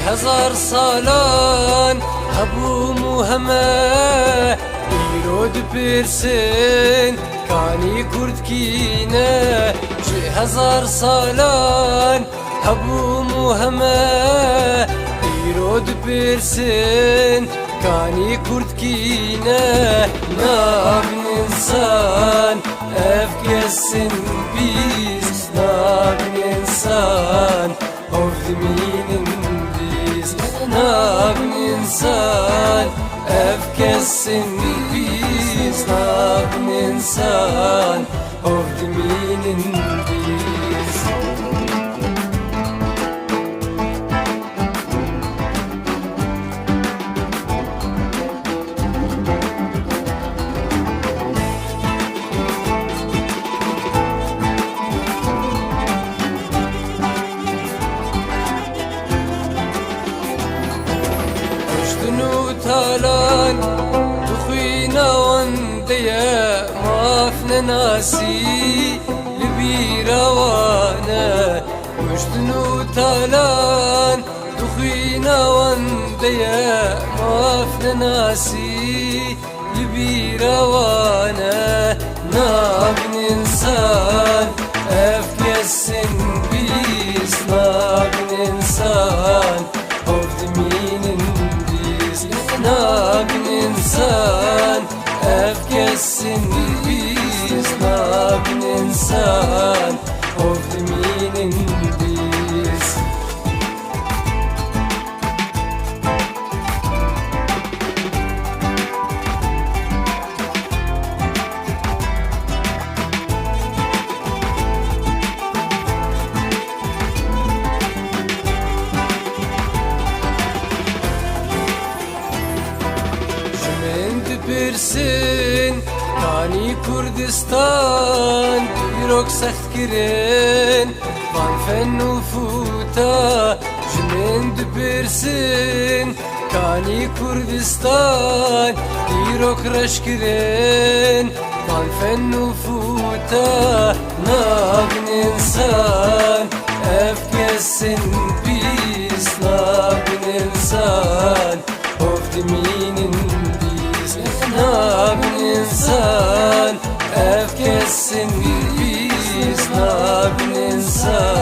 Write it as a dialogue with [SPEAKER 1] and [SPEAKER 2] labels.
[SPEAKER 1] هزار سالان هبوم همه ایرود پرسن کانی کرد کینه هزار سالان هبوم همه ایرود پرسن کانی کرد کینه نابن انسان افکسن بیز نابن انسان Ovdiminin nabin insan Efkesin biz nabin insan Ovdiminin biz talan tukhina wandiya mafna nasi libirawana mushtnu talan tukhina wandiya mafna nasi libirawana nabin insan efkesin biz nabin insan ovdiminin nabin insan efkesin biz nabin insan ovdiminin biz Birsin Kani Kurdistan Birok sert kirin Van fennu futa Jmen birsin Kani Kurdistan Birok reş kirin Van fennu futa Nabin insan Efkesin biz Nabin insan Ovdiminin nabin insan efkesin biz nabin insan